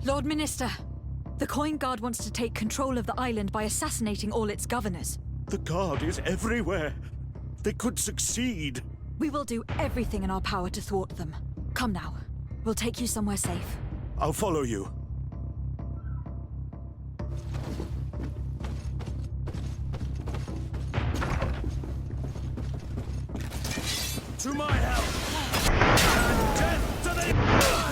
Lord Minister, the Coin Guard wants to take control of the island by assassinating all its governors. The Guard is everywhere. They could succeed. We will do everything in our power to thwart them. Come now. We'll take you somewhere safe. I'll follow you. To my help! And death to the quash!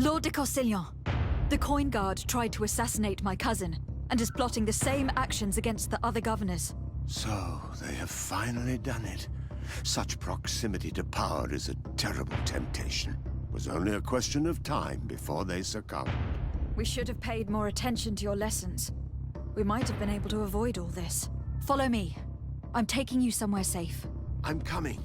Lord de Causillon, the Coin Guard tried to assassinate my cousin and is plotting the same actions against the other governors. So, they have finally done it. Such proximity to power is a terrible temptation. It was only a question of time before they succumbed. We should have paid more attention to your lessons. We might have been able to avoid all this. Follow me. I'm taking you somewhere safe. I'm coming.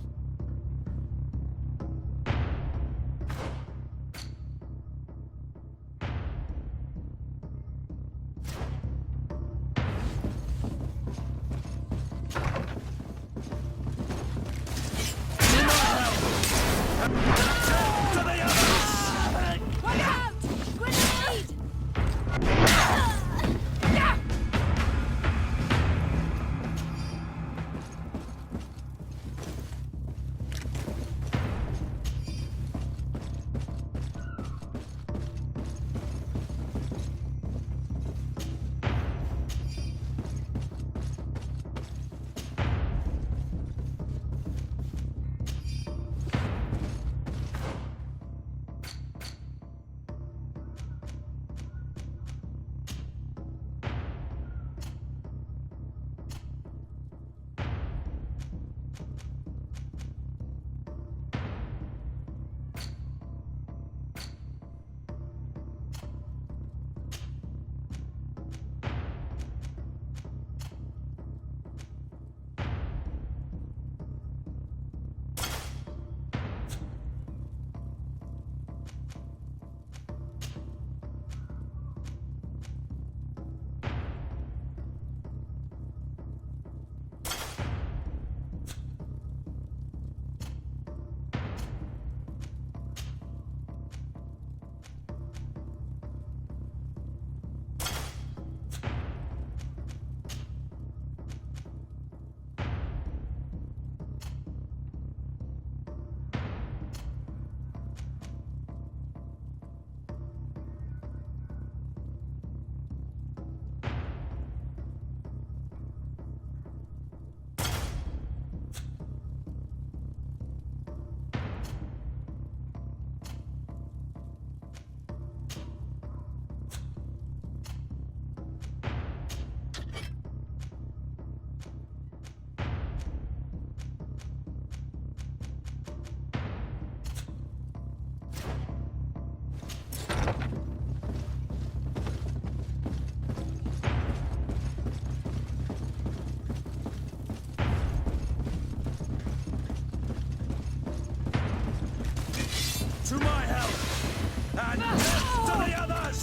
And death to the others!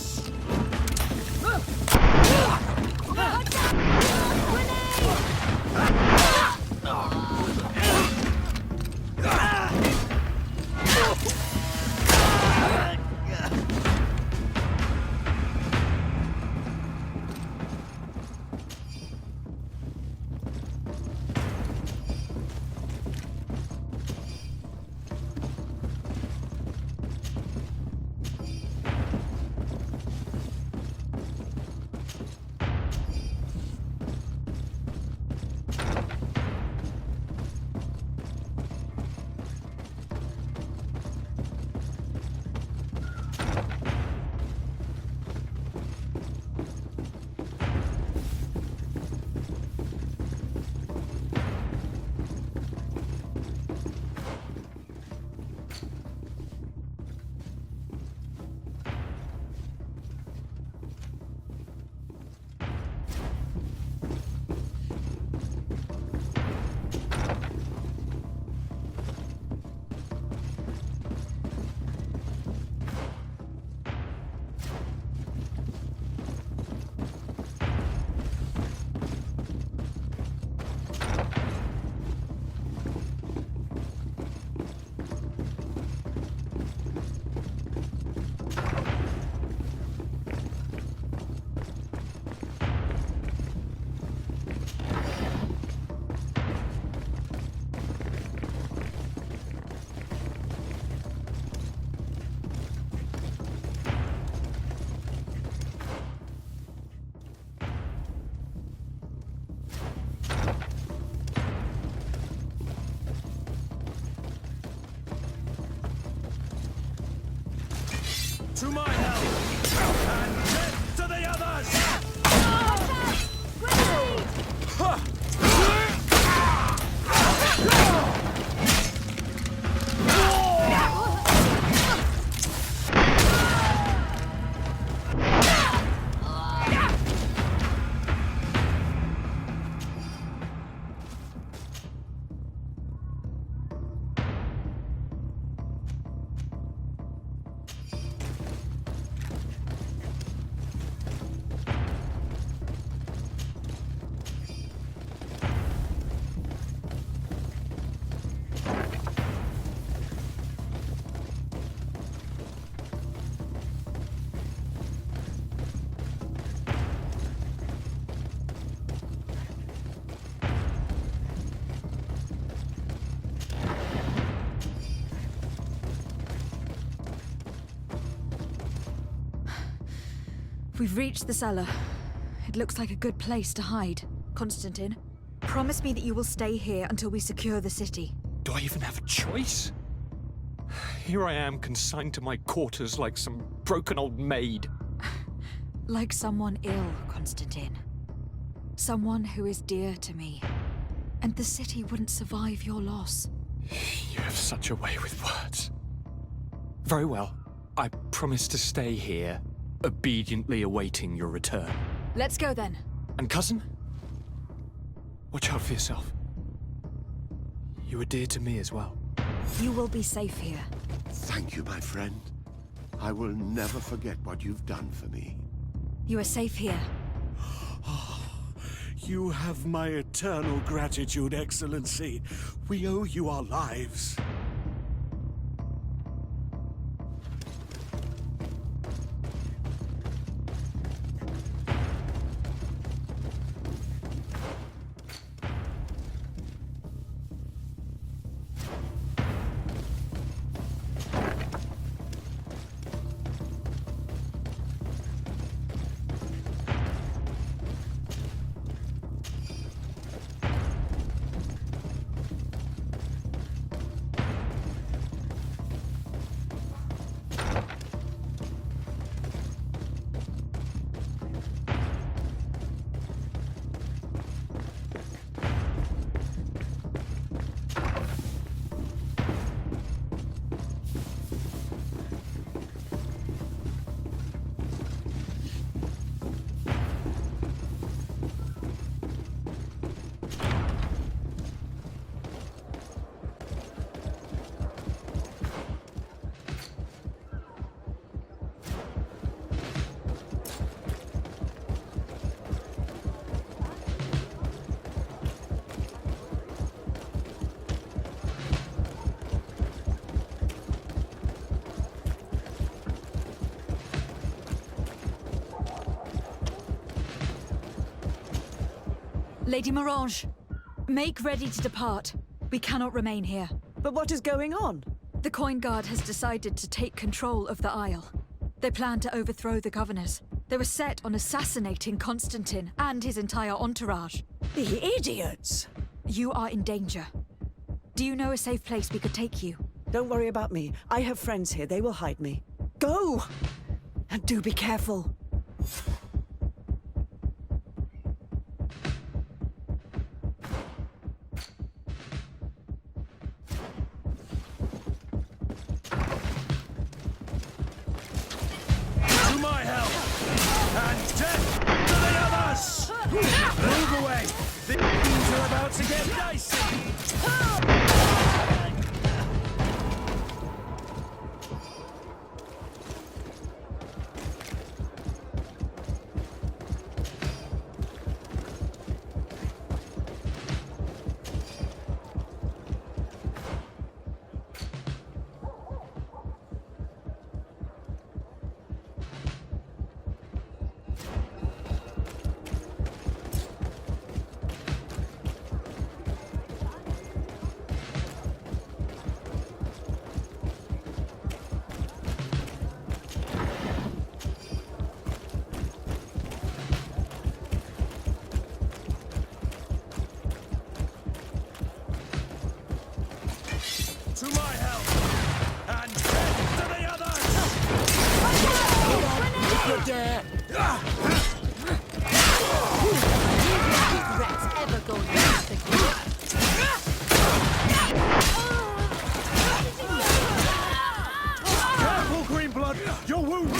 To my help! And death to the others! We've reached the cellar. It looks like a good place to hide. Constantine, promise me that you will stay here until we secure the city. Do I even have a choice? Here I am, consigned to my quarters like some broken old maid. Like someone ill, Constantine. Someone who is dear to me. And the city wouldn't survive your loss. You have such a way with words. Very well. I promise to stay here, obediently awaiting your return. Let's go then. And cousin? Watch out for yourself. You are dear to me as well. You will be safe here. Thank you, my friend. I will never forget what you've done for me. You are safe here. You have my eternal gratitude, Excellency. We owe you our lives. Lady Morange, make ready to depart. We cannot remain here. But what is going on? The Coin Guard has decided to take control of the Isle. They plan to overthrow the governors. They were set on assassinating Constantine and his entire entourage. The idiots! You are in danger. Do you know a safe place we could take you? Don't worry about me. I have friends here. They will hide me. Go! And do be careful. To my help! And death to the others! Move away! Things are about to get dicey! To my help! And death to the others! Regrets ever going past Careful, Greenblood! You're wounded!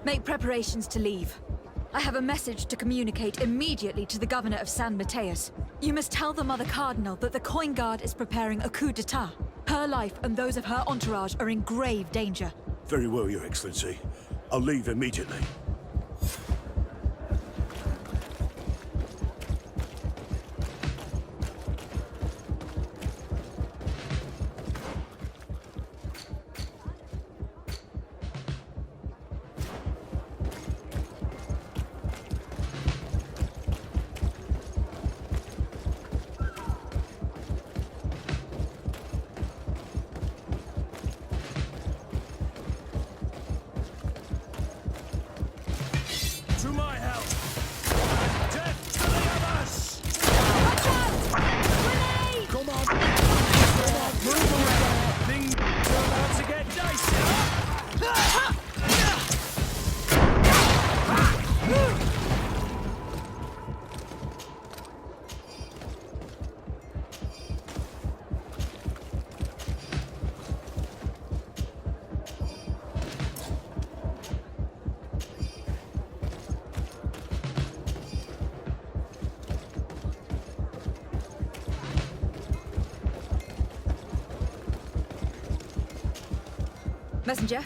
Make preparations to leave. I have a message to communicate immediately to the governor of San Mateus. You must tell the Mother Cardinal that the Coin Guard is preparing a coup d'etat. Her life and those of her entourage are in grave danger. Very well, Your Excellency. I'll leave immediately. To my help! And death to the others! Come on! Come on, move away! Things are about to get dicey! Messenger,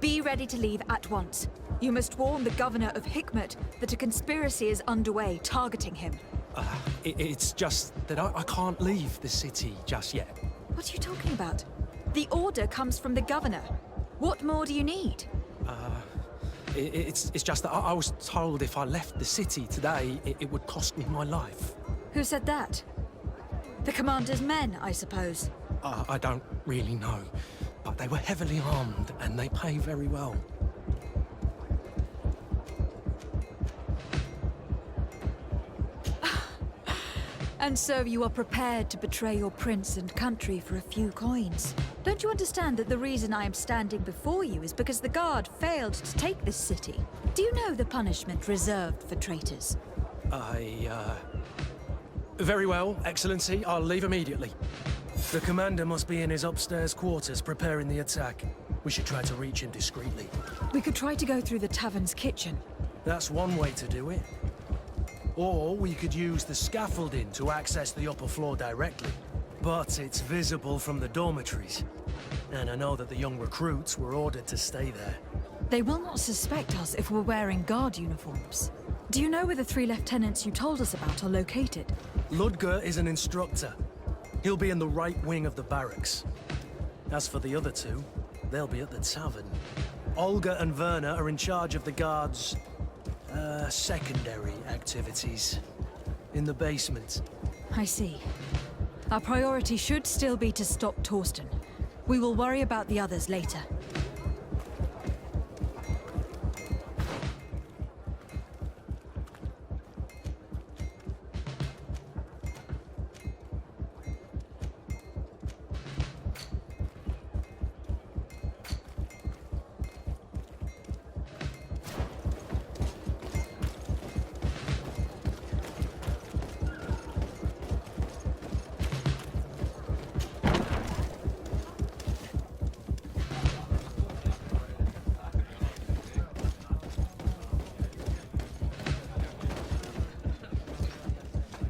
be ready to leave at once. You must warn the governor of Hikmet that a conspiracy is underway targeting him. It's just that I can't leave the city just yet. What are you talking about? The order comes from the governor. What more do you need? It's just that I was told if I left the city today, it would cost me my life. Who said that? The commander's men, I suppose. I don't really know, but they were heavily armed and they pay very well. And so you are prepared to betray your prince and country for a few coins. Don't you understand that the reason I am standing before you is because the guard failed to take this city? Do you know the punishment reserved for traitors? Very well, Excellency. I'll leave immediately. The commander must be in his upstairs quarters preparing the attack. We should try to reach him discreetly. We could try to go through the tavern's kitchen. That's one way to do it. Or we could use the scaffolding to access the upper floor directly. But it's visible from the dormitories. And I know that the young recruits were ordered to stay there. They will not suspect us if we're wearing guard uniforms. Do you know where the 3 lieutenants you told us about are located? Ludger is an instructor. He'll be in the right wing of the barracks. As for the other 2, they'll be at the tavern. Olga and Werner are in charge of the guards' secondary activities. In the basement. I see. Our priority should still be to stop Torsten. We will worry about the others later.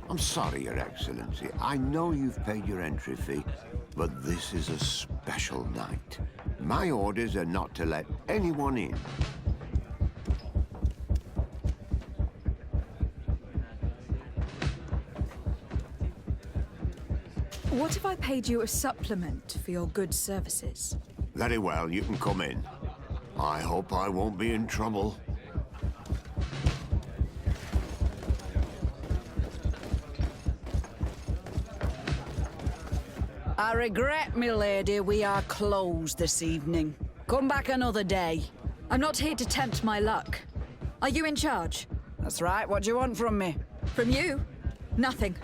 I'm sorry, Your Excellency. I know you've paid your entry fee, but this is a special night. My orders are not to let anyone in. What if I paid you a supplement for your good services? Very well, you can come in. I hope I won't be in trouble. I regret, milady, we are closed this evening. Come back another day. I'm not here to tempt my luck. Are you in charge? That's right, what do you want from me? From you? Nothing.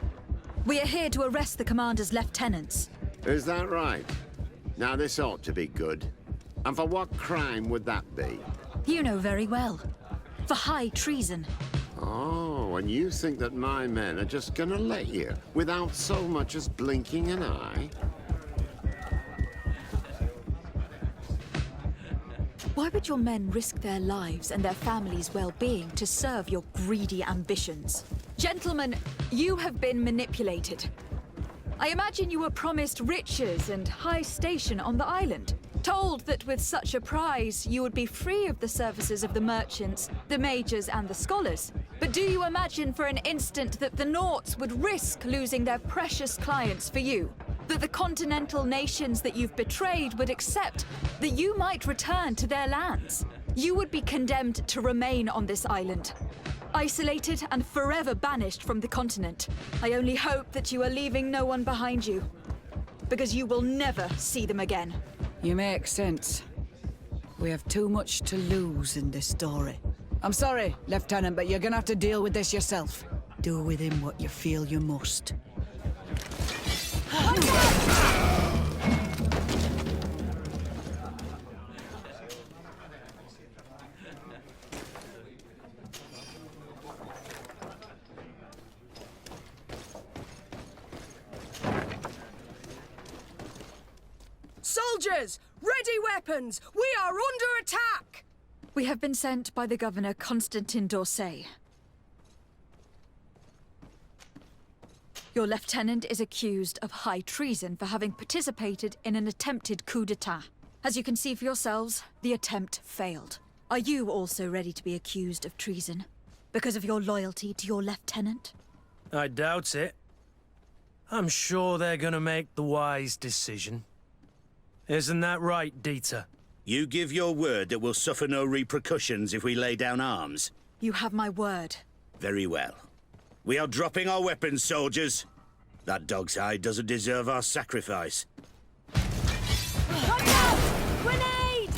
We are here to arrest the commander's lieutenants. Is that right? Now this ought to be good. And for what crime would that be? You know very well. For high treason. Oh, and you think that my men are just gonna let you, without so much as blinking an eye? Why would your men risk their lives and their families' well-being to serve your greedy ambitions? Gentlemen, you have been manipulated. I imagine you were promised riches and high station on the island. Told that with such a prize, you would be free of the services of the merchants, the mages, and the scholars. But do you imagine for an instant that the Nauts would risk losing their precious clients for you? That the continental nations that you've betrayed would accept that you might return to their lands? You would be condemned to remain on this island, isolated and forever banished from the continent. I only hope that you are leaving no one behind you, because you will never see them again. You make sense. We have too much to lose in this story. I'm sorry, Lieutenant, but you're gonna have to deal with this yourself. Do with him what you feel you must. Soldiers! Ready weapons! We are under attack! We have been sent by the governor, Constantin d'Orsay. Your lieutenant is accused of high treason for having participated in an attempted coup d'etat. As you can see for yourselves, the attempt failed. Are you also ready to be accused of treason? Because of your loyalty to your lieutenant? I doubt it. I'm sure they're gonna make the wise decision. Isn't that right, Dieter? You give your word that we'll suffer no repercussions if we lay down arms? You have my word. Very well. We are dropping our weapons, soldiers. That dog's hide doesn't deserve our sacrifice. Watch out! Grenade!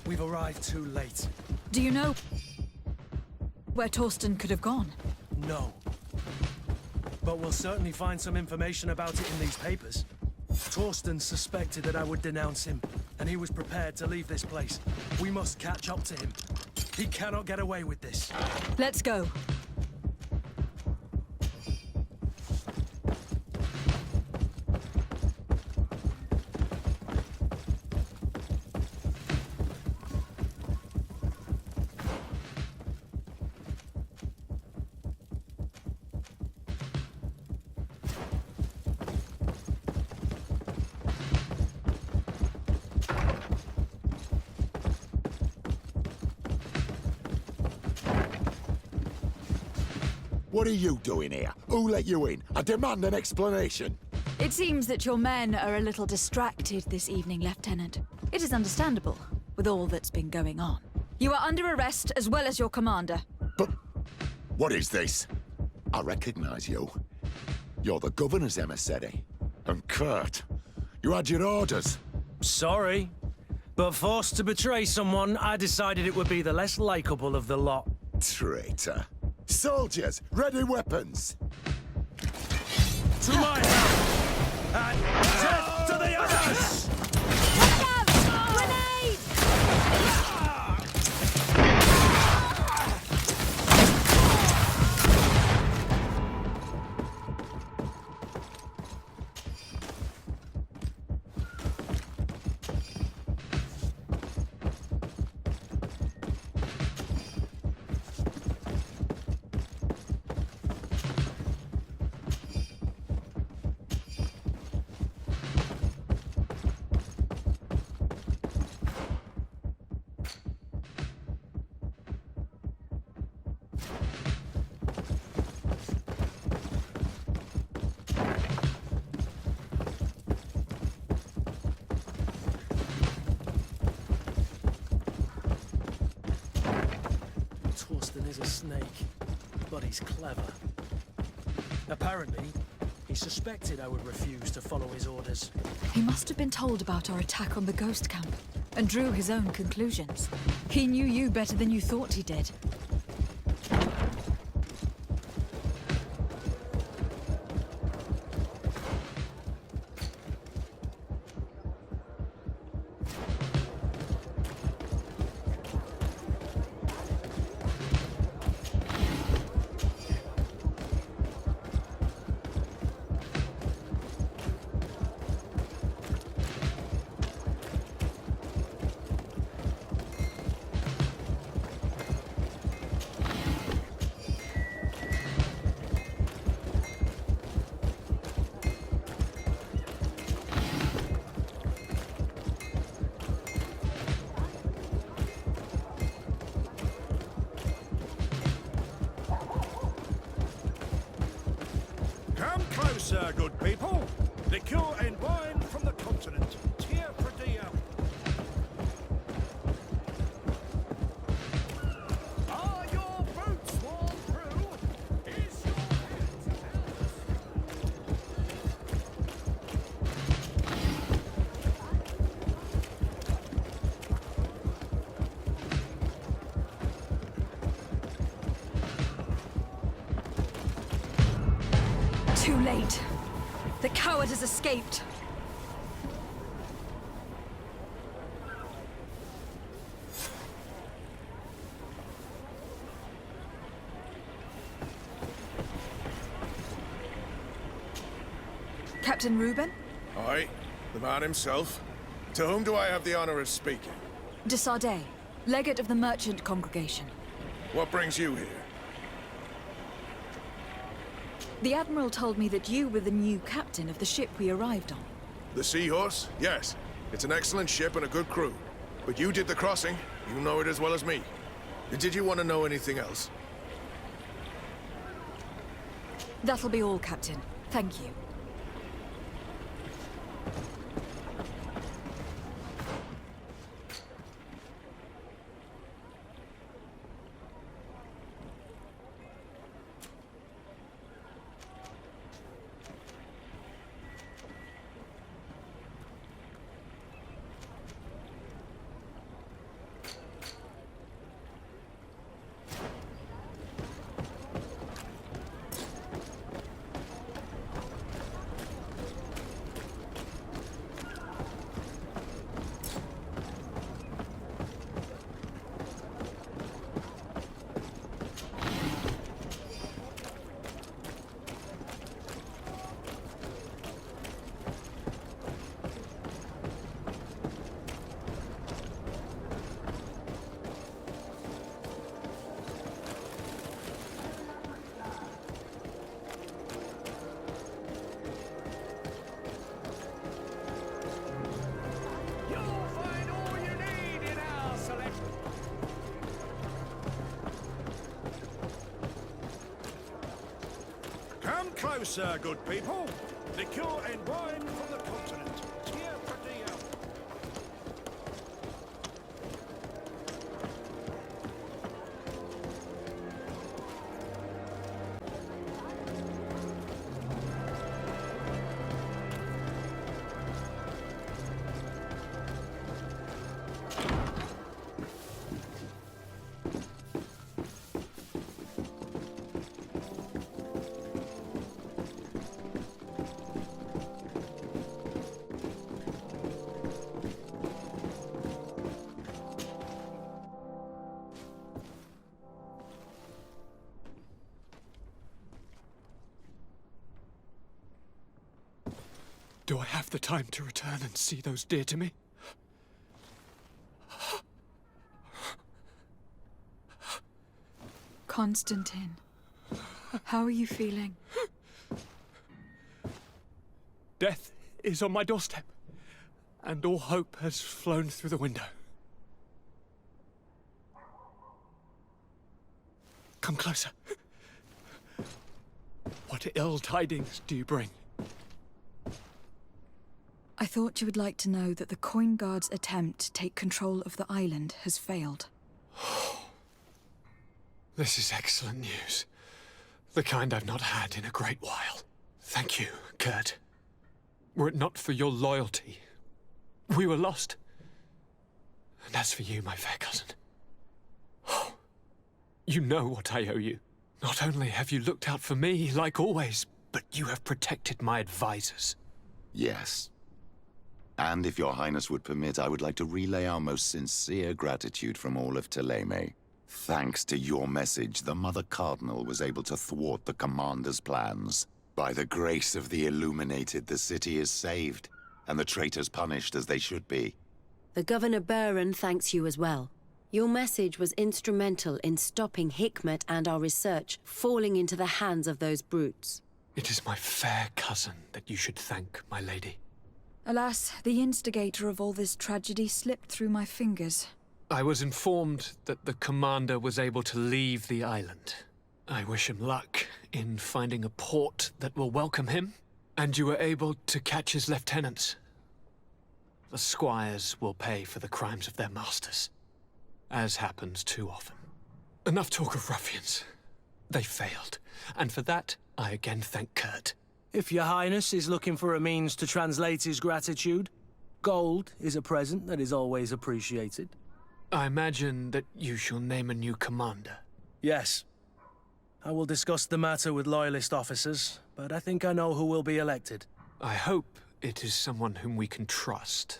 We've arrived too late. Do you know where Torsten could have gone? No. But we'll certainly find some information about it in these papers. Torsten suspected that I would denounce him, and he was prepared to leave this place. We must catch up to him. He cannot get away with this. Let's go. What are you doing here? Who let you in? I demand an explanation. It seems that your men are a little distracted this evening, Lieutenant. It is understandable, with all that's been going on. You are under arrest, as well as your commander. But what is this? I recognize you. You're the governor's emissary. And Kurt, you had your orders. Sorry, but forced to betray someone, I decided it would be the less likable of the lot. Traitor. Soldiers, ready weapons! To my help! And death to the others! Watch out! Grenade! Torsten is a snake, but he's clever. Apparently, he suspected I would refuse to follow his orders. He must have been told about our attack on the ghost camp, and drew his own conclusions. He knew you better than you thought he did. closer, good people. Liquor and wine from the continent. Tear for dear. Are your boots worn through? Is your Too late. The coward has escaped. Captain Reuben? Aye, the man himself. To whom do I have the honor of speaking? De Sardet, legate of the merchant congregation. What brings you here? The Admiral told me that you were the new captain of the ship we arrived on. The Seahorse? Yes. It's an excellent ship and a good crew. But you did the crossing. You know it as well as me. Did you want to know anything else? That'll be all, Captain. Thank you. Come closer, good people. Liquor and wine from the continent. Tear for dear. Do I have the time to return and see those dear to me? Constantine, how are you feeling? Death is on my doorstep, and all hope has flown through the window. Come closer. What ill tidings do you bring? I thought you would like to know that the Coin Guard's attempt to take control of the island has failed. This is excellent news. The kind I've not had in a great while. Thank you, Kurt. Were it not for your loyalty, we were lost. And as for you, my fair cousin, you know what I owe you. Not only have you looked out for me, like always, but you have protected my advisors. Yes. And if your highness would permit, I would like to relay our most sincere gratitude from all of Thélème. Thanks to your message, the Mother Cardinal was able to thwart the Commander's plans. By the grace of the Illuminated, the city is saved, and the traitors punished as they should be. The Governor Baron thanks you as well. Your message was instrumental in stopping Hikmet and our research falling into the hands of those brutes. It is my fair cousin that you should thank, my lady. Alas, the instigator of all this tragedy slipped through my fingers. I was informed that the commander was able to leave the island. I wish him luck in finding a port that will welcome him And you were able to catch his lieutenants. The squires will pay for the crimes of their masters, as happens too often. Enough talk of ruffians. They failed, and for that, I again thank Kurt. If your highness is looking for a means to translate his gratitude, gold is a present that is always appreciated. I imagine that you shall name a new commander. Yes. I will discuss the matter with loyalist officers, but I think I know who will be elected. I hope it is someone whom we can trust.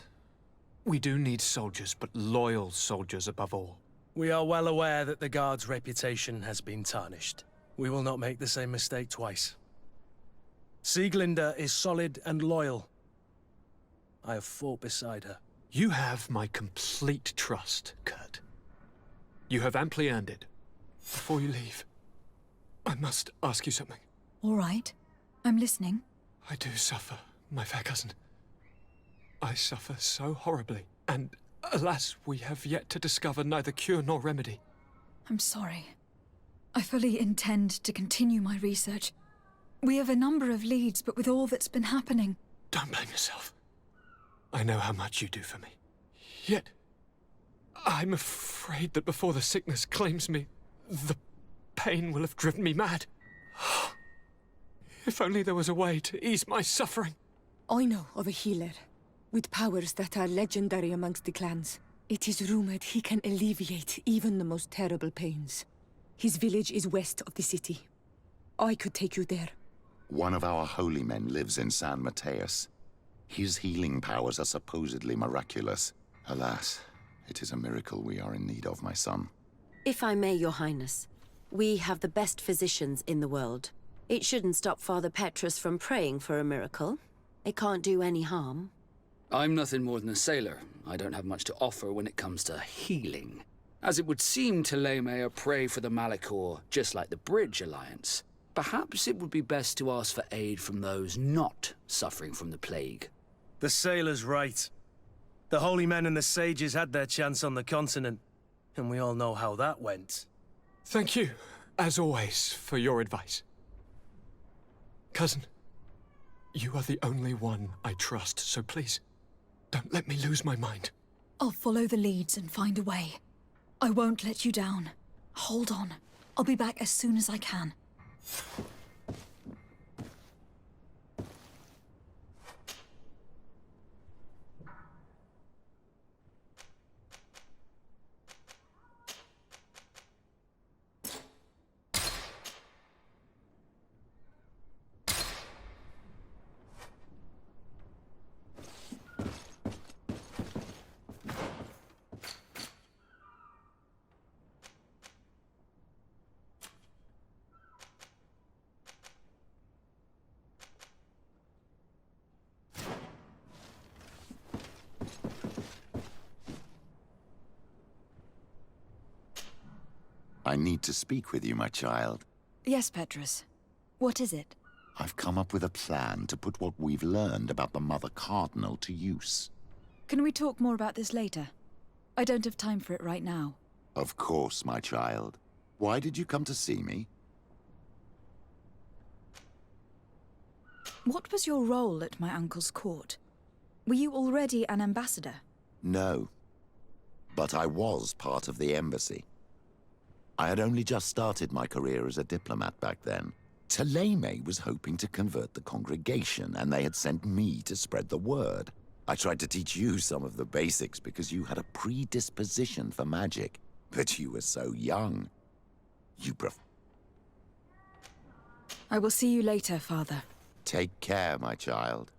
We do need soldiers, but loyal soldiers above all. We are well aware that the Guard's reputation has been tarnished. We will not make the same mistake twice. Sieglinde is solid and loyal. I have fought beside her. You have my complete trust, Kurt. You have amply earned it. Before you leave, I must ask you something. All right. I'm listening. I do suffer, my fair cousin. I suffer so horribly, and alas, we have yet to discover neither cure nor remedy. I'm sorry. I fully intend to continue my research. We have a number of leads, but with all that's been happening... Don't blame yourself. I know how much you do for me. Yet, I'm afraid that before the sickness claims me, the pain will have driven me mad. If only there was a way to ease my suffering. I know of a healer, with powers that are legendary amongst the clans. It is rumored he can alleviate even the most terrible pains. His village is west of the city. I could take you there. One of our holy men lives in San Mateus. His healing powers are supposedly miraculous. Alas, it is a miracle we are in need of, my son. If I may, Your Highness, we have the best physicians in the world. It shouldn't stop Father Petrus from praying for a miracle. It can't do any harm. I'm nothing more than a sailor. I don't have much to offer when it comes to healing. As it would seem Teleme are prey for the Malachor, just like the Bridge Alliance. Perhaps it would be best to ask for aid from those not suffering from the plague. The sailor's right. The holy men and the sages had their chance on the continent, and we all know how that went. Thank you, as always, for your advice. Cousin, you are the only one I trust, so please, don't let me lose my mind. I'll follow the leads and find a way. I won't let you down. Hold on. I'll be back as soon as I can. I need to speak with you, my child. Yes, Petrus. What is it? I've come up with a plan to put what we've learned about the Mother Cardinal to use. Can we talk more about this later? I don't have time for it right now. Of course, my child. Why did you come to see me? What was your role at my uncle's court? Were you already an ambassador? No. But I was part of the embassy. I had only just started my career as a diplomat back then. Teleme was hoping to convert the congregation, and they had sent me to spread the word. I tried to teach you some of the basics because you had a predisposition for magic, but you were so young. I will see you later, Father. Take care, my child.